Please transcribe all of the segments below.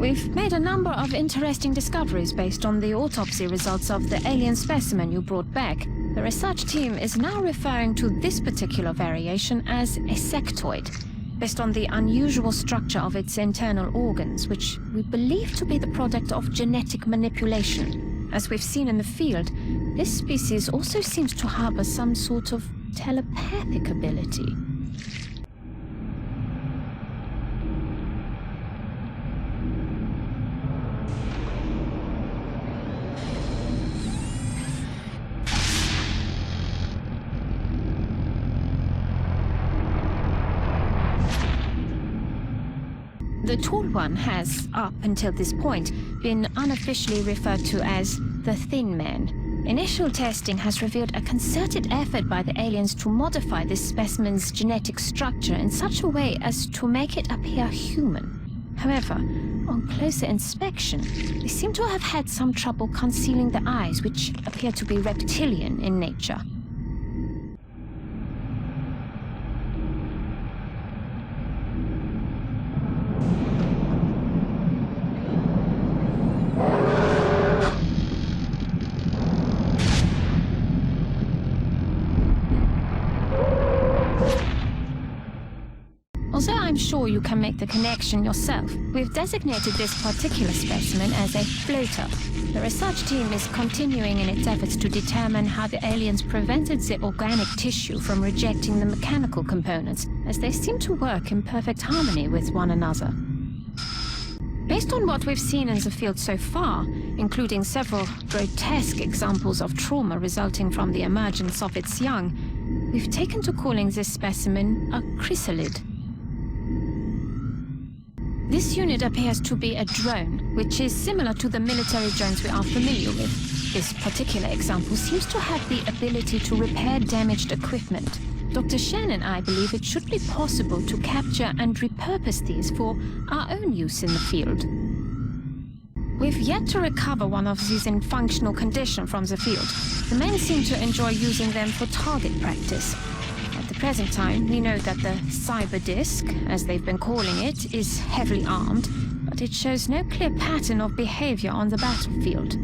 We've made a number of interesting discoveries based on the autopsy results of the alien specimen you brought back. The research team is now referring to this particular variation as a sectoid, based on the unusual structure of its internal organs, which we believe to be the product of genetic manipulation. As we've seen in the field, this species also seems to harbor some sort of telepathic ability. The tall one has, up until this point, been unofficially referred to as the Thin Man. Initial testing has revealed a concerted effort by the aliens to modify this specimen's genetic structure in such a way as to make it appear human. However, on closer inspection, they seem to have had some trouble concealing the eyes, which appear to be reptilian in nature. Although I'm sure you can make the connection yourself, we've designated this particular specimen as a floater. The research team is continuing in its efforts to determine how the aliens prevented the organic tissue from rejecting the mechanical components, as they seem to work in perfect harmony with one another. Based on what we've seen in the field so far, including several grotesque examples of trauma resulting from the emergence of its young, we've taken to calling this specimen a chrysalid. This unit appears to be a drone, which is similar to the military drones we are familiar with. This particular example seems to have the ability to repair damaged equipment. Dr. Shen and I believe it should be possible to capture and repurpose these for our own use in the field. We've yet to recover one of these in functional condition from the field. The men seem to enjoy using them for target practice. At the present time, we know that the cyber disc, as they've been calling it, is heavily armed, but it shows no clear pattern of behavior on the battlefield.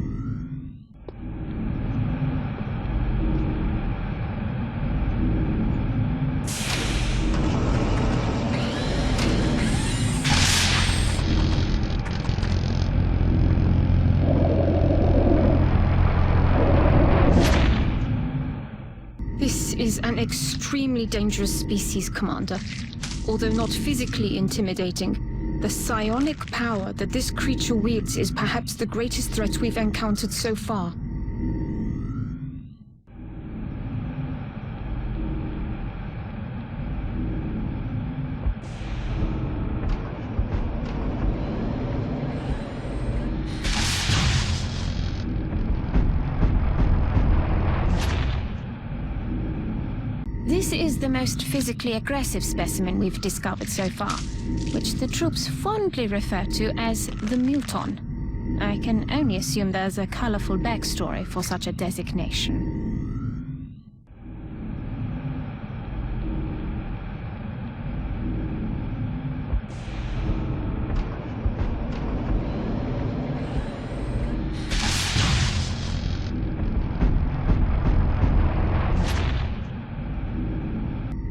This is an extremely dangerous species, Commander. Although not physically intimidating, the psionic power that this creature wields is perhaps the greatest threat we've encountered so far. This is the most physically aggressive specimen we've discovered so far, which the troops fondly refer to as the muton. I can only assume there's a colorful backstory for such a designation.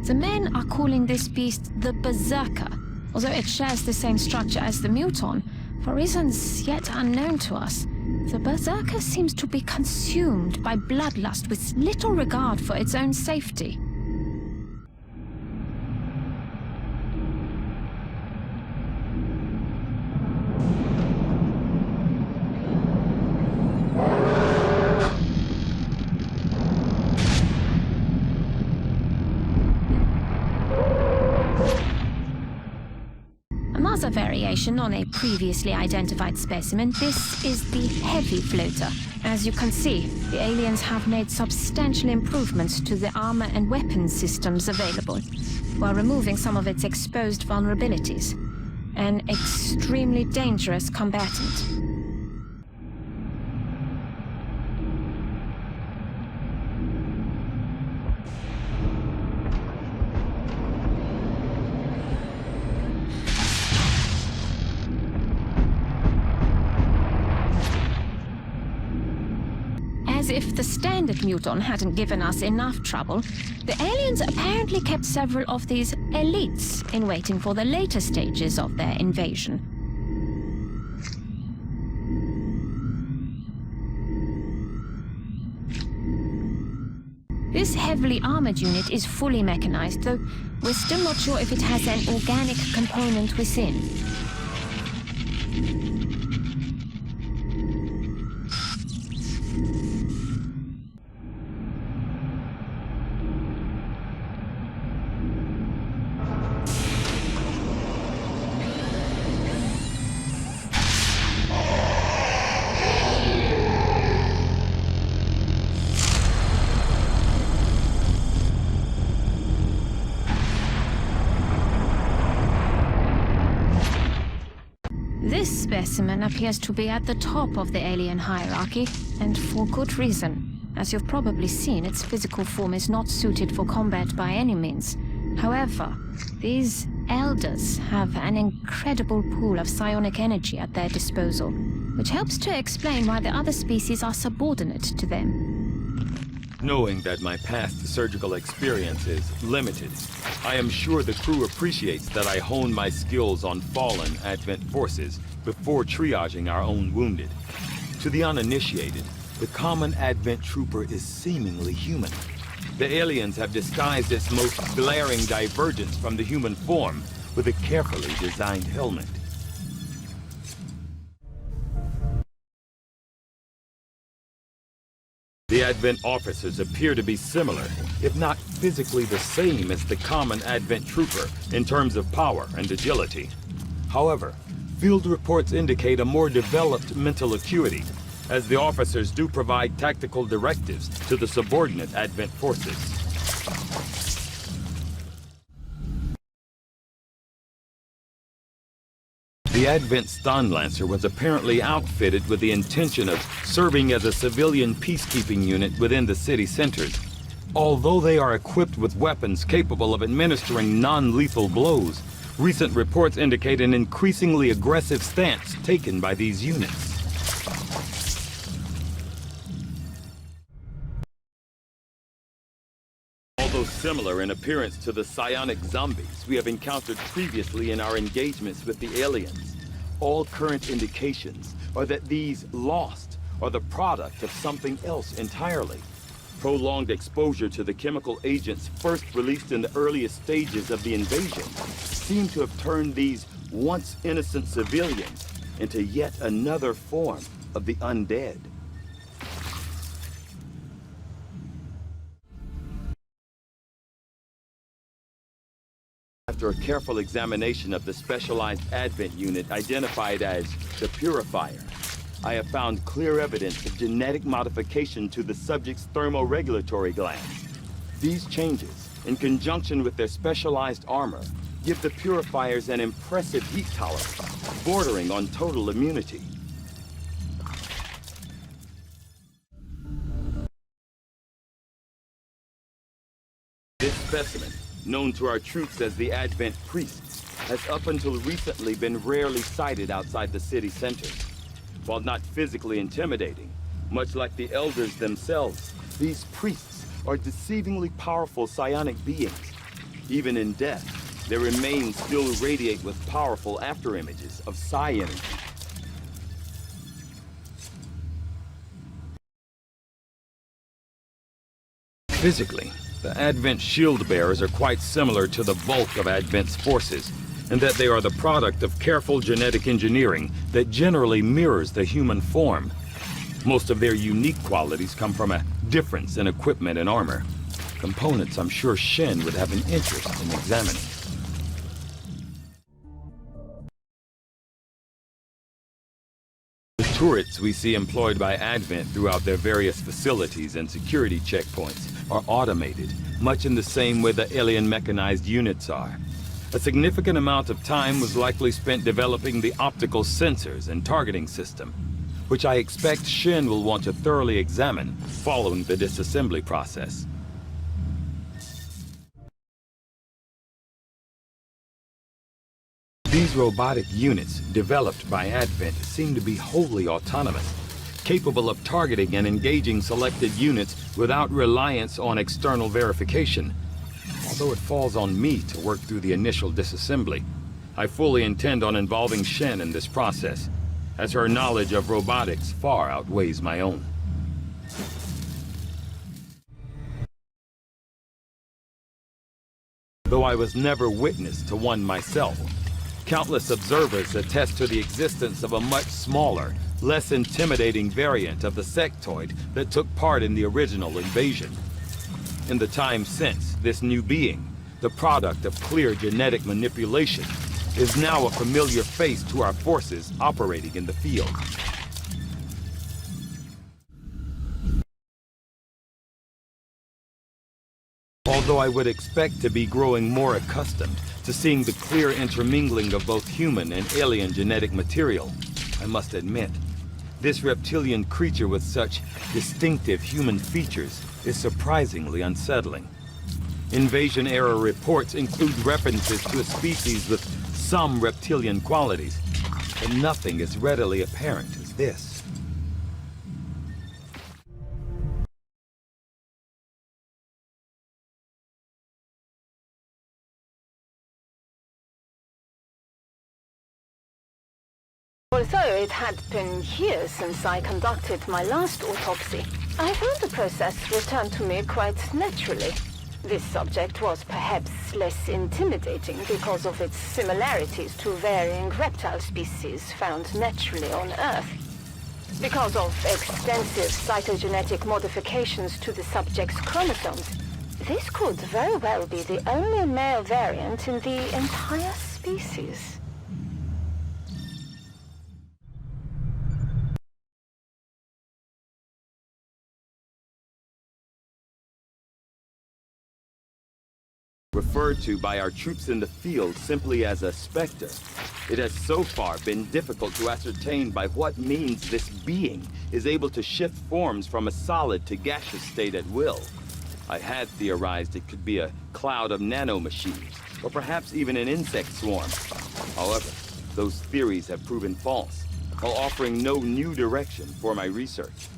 The men are calling this beast the Berserker, although it shares the same structure as the muton. For reasons yet unknown to us, the Berserker seems to be consumed by bloodlust with little regard for its own safety. Another variation on a previously identified specimen, this is the heavy floater. As you can see, the aliens have made substantial improvements to the armor and weapons systems available, while removing some of its exposed vulnerabilities. An extremely dangerous combatant. as if the standard muton hadn't given us enough trouble, the aliens apparently kept several of these elites in waiting for the later stages of their invasion. This heavily armored unit is fully mechanized, though we're still not sure if it has an organic component within. This specimen appears to be at the top of the alien hierarchy, and for good reason. As you've probably seen, its physical form is not suited for combat by any means. However, these elders have an incredible pool of psionic energy at their disposal, which helps to explain why the other species are subordinate to them. Knowing that my past surgical experience is limited, I am sure the crew appreciates that I hone my skills on fallen Advent forces before triaging our own wounded. To the uninitiated, the common Advent trooper is seemingly human. The aliens have disguised its most glaring divergence from the human form with a carefully designed helmet. The Advent officers appear to be similar, if not physically the same as the common Advent trooper in terms of power and agility. However, field reports indicate a more developed mental acuity, as the officers do provide tactical directives to the subordinate Advent forces. The Advent Stunlancer was apparently outfitted with the intention of serving as a civilian peacekeeping unit within the city centers. Although they are equipped with weapons capable of administering non-lethal blows, recent reports indicate an increasingly aggressive stance taken by these units. Although similar in appearance to the psionic zombies we have encountered previously in our engagements with the aliens, all current indications are that these lost are the product of something else entirely. Prolonged exposure to the chemical agents first released in the earliest stages of the invasion seem to have turned these once innocent civilians into yet another form of the undead. After a careful examination of the specialized Advent unit identified as the Purifier, I have found clear evidence of genetic modification to the subject's thermoregulatory glands. These changes, in conjunction with their specialized armor, give the Purifiers an impressive heat tolerance, bordering on total immunity. This specimen, known to our troops as the Advent Priests, has up until recently been rarely sighted outside the city centers. While not physically intimidating, much like the elders themselves, these priests are deceivingly powerful psionic beings. Even in death, their remains still radiate with powerful afterimages of psi energy. Physically, the Advent shield bearers are quite similar to the bulk of Advent's forces, in that they are the product of careful genetic engineering that generally mirrors the human form. Most of their unique qualities come from a difference in equipment and armor, components I'm sure Shen would have an interest in examining. The turrets we see employed by Advent throughout their various facilities and security checkpoints are automated, much in the same way the alien mechanized units are. A significant amount of time was likely spent developing the optical sensors and targeting system, which I expect Shen will want to thoroughly examine following the disassembly process. These robotic units, developed by Advent, seem to be wholly autonomous, capable of targeting and engaging selected units without reliance on external verification. Although it falls on me to work through the initial disassembly, I fully intend on involving Shen in this process, as her knowledge of robotics far outweighs my own. Though I was never witness to one myself, countless observers attest to the existence of a much smaller, less intimidating variant of the sectoid that took part in the original invasion. In the time since, this new being, the product of clear genetic manipulation, is now a familiar face to our forces operating in the field. Although I would expect to be growing more accustomed to seeing the clear intermingling of both human and alien genetic material, I must admit, this reptilian creature with such distinctive human features is surprisingly unsettling. Invasion-era reports include references to a species with some reptilian qualities, but nothing as readily apparent as this. Although it had been years since I conducted my last autopsy, I found the process returned to me quite naturally. This subject was perhaps less intimidating because of its similarities to varying reptile species found naturally on Earth. Because of extensive cytogenetic modifications to the subject's chromosomes, this could very well be the only male variant in the entire species. Referred to by our troops in the field simply as a specter, it has so far been difficult to ascertain by what means this being is able to shift forms from a solid to gaseous state at will. I had theorized it could be a cloud of nanomachines, or perhaps even an insect swarm. However, those theories have proven false, while offering no new direction for my research.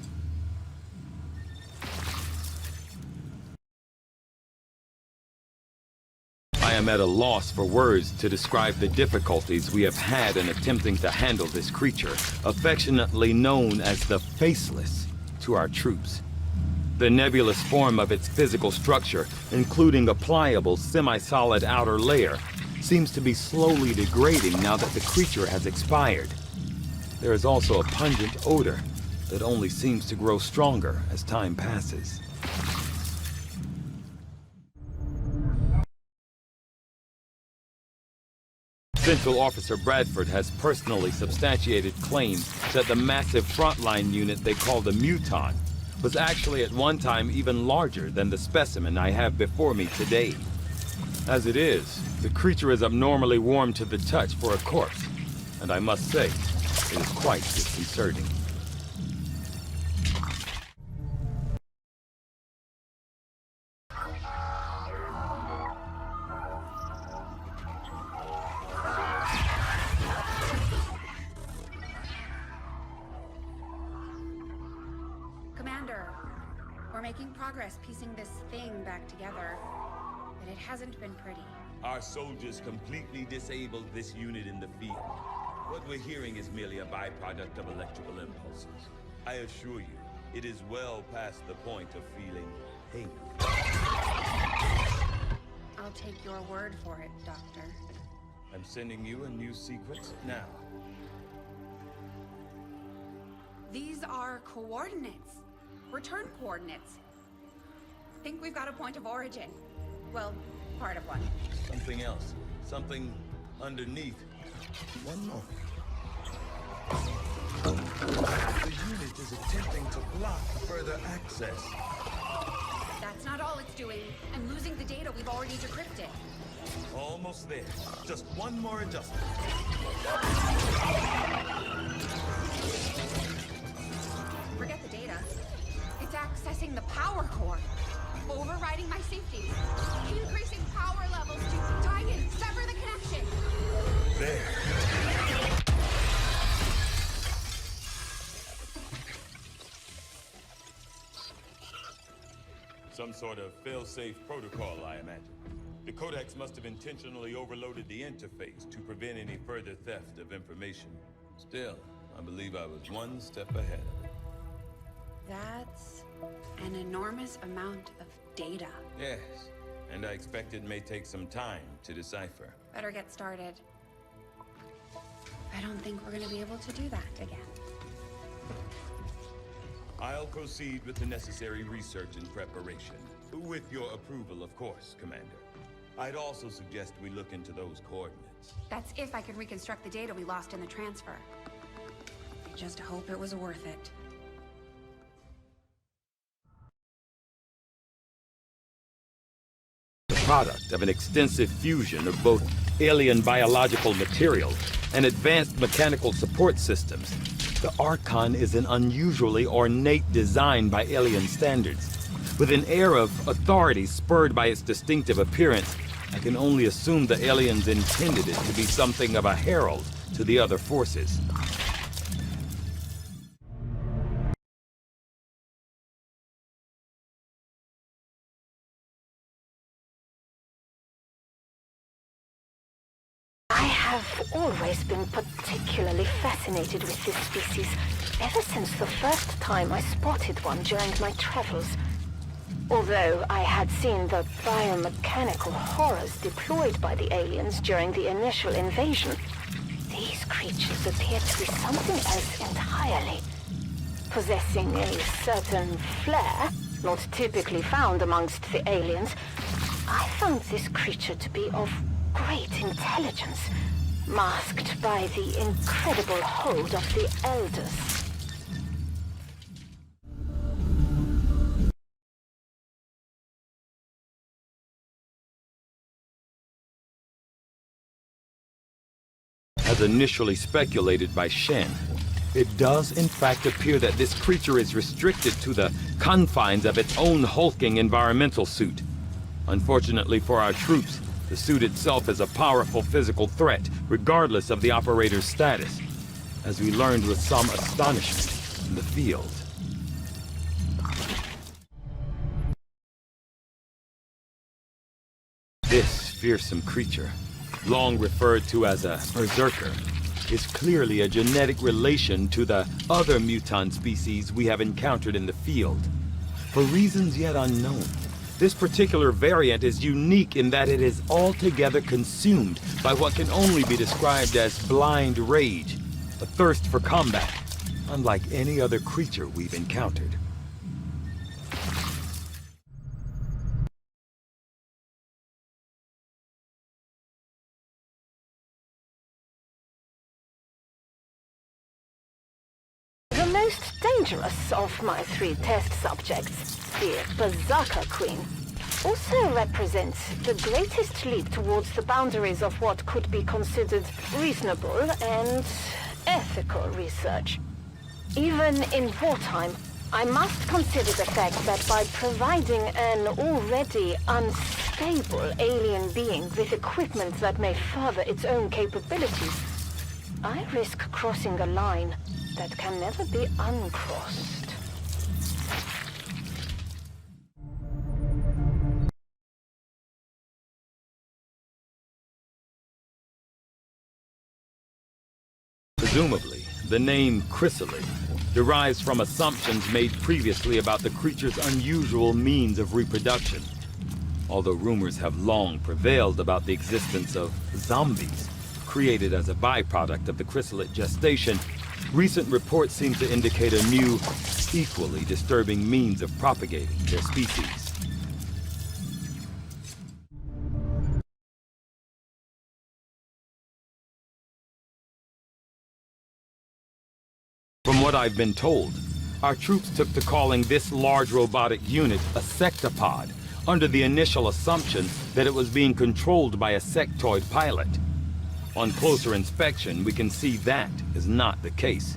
I am at a loss for words to describe the difficulties we have had in attempting to handle this creature, affectionately known as the Faceless, to our troops. The nebulous form of its physical structure, including a pliable, semi-solid outer layer, seems to be slowly degrading now that the creature has expired. There is also a pungent odor that only seems to grow stronger as time passes. Central Officer Bradford has personally substantiated claims that the massive frontline unit they call the Muton was actually at one time even larger than the specimen I have before me today. As it is, the creature is abnormally warm to the touch for a corpse, and I must say, it is quite disconcerting. We're making progress piecing this thing back together, but it hasn't been pretty. Our soldiers completely disabled this unit in the field. What we're hearing is merely a byproduct of electrical impulses. I assure you, it is well past the point of feeling pain. I'll take your word for it, Doctor. I'm sending you a new sequence now. These are coordinates. Return coordinates. Think we've got a point of origin. Well, part of one. Something else. Something underneath. One more. The unit is attempting to block further access. That's not all it's doing. I'm losing the data we've already decrypted. Almost there. Just one more adjustment. Forget the data. It's accessing the power core. Overriding my safety. Increasing power levels to tie in, sever the connection. There. some sort of fail-safe protocol, I imagine. The Codex must have intentionally overloaded the interface to prevent any further theft of information. Still, I believe I was one step ahead of it. That's an enormous amount of data. Yes, and I expect it may take some time to decipher. Better get started. I don't think we're gonna be able to do that again. I'll proceed with the necessary research and preparation. With your approval, of course, Commander. I'd also suggest we look into those coordinates. That's if I can reconstruct the data we lost in the transfer. I just hope it was worth it. The product of an extensive fusion of both alien biological materials and advanced mechanical support systems, the Archon is an unusually ornate design by alien standards. With an air of authority spurred by its distinctive appearance, I can only assume the aliens intended it to be something of a herald to the other forces. I have always been particularly fascinated with this species, ever since the first time I spotted one during my travels. Although I had seen the biomechanical horrors deployed by the aliens during the initial invasion, these creatures appear to be something else entirely. Possessing a certain flair, not typically found amongst the aliens, I found this creature to be of great intelligence, masked by the incredible hold of the Elders. As initially speculated by Shen, it does in fact appear that this creature is restricted to the confines of its own hulking environmental suit. Unfortunately for our troops, the suit itself is a powerful physical threat, regardless of the operator's status, as we learned with some astonishment in the field. This fearsome creature, long referred to as a Berserker, is clearly a genetic relation to the other mutant species we have encountered in the field. For reasons yet unknown, this particular variant is unique in that it is altogether consumed by what can only be described as blind rage, a thirst for combat, unlike any other creature we've encountered. The most dangerous of my 3 test subjects, the Berserker Queen, also represents the greatest leap towards the boundaries of what could be considered reasonable and ethical research. Even in wartime, I must consider the fact that by providing an already unstable alien being with equipment that may further its own capabilities, I risk crossing a line that can never be uncrossed. Presumably, the name chrysalid derives from assumptions made previously about the creature's unusual means of reproduction. Although rumors have long prevailed about the existence of zombies, created as a byproduct of the chrysalid gestation, recent reports seem to indicate a new, equally disturbing means of propagating their species. From what I've been told, our troops took to calling this large robotic unit a sectopod, under the initial assumption that it was being controlled by a sectoid pilot. On closer inspection, we can see that is not the case.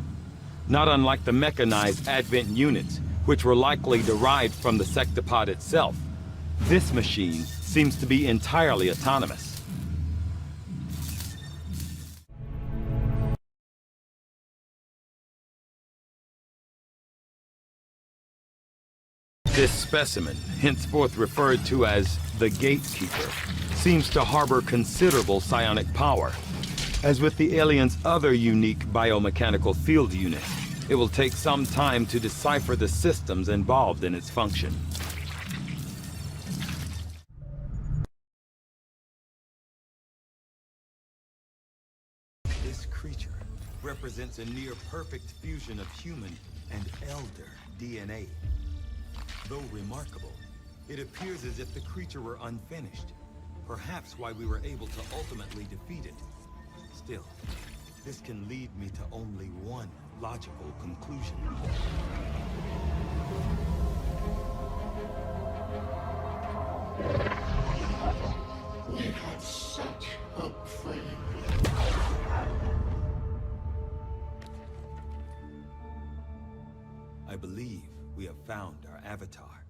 Not unlike the mechanized Advent units, which were likely derived from the sectopod itself. This machine seems to be entirely autonomous. This specimen, henceforth referred to as the Gatekeeper, seems to harbor considerable psionic power. As with the alien's other unique biomechanical field unit, it will take some time to decipher the systems involved in its function. This creature represents a near-perfect fusion of human and elder DNA. Though remarkable, it appears as if the creature were unfinished. Perhaps why we were able to ultimately defeat it. Still, this can lead me to only one logical conclusion. We had such hope for you. I believe we have found our avatar.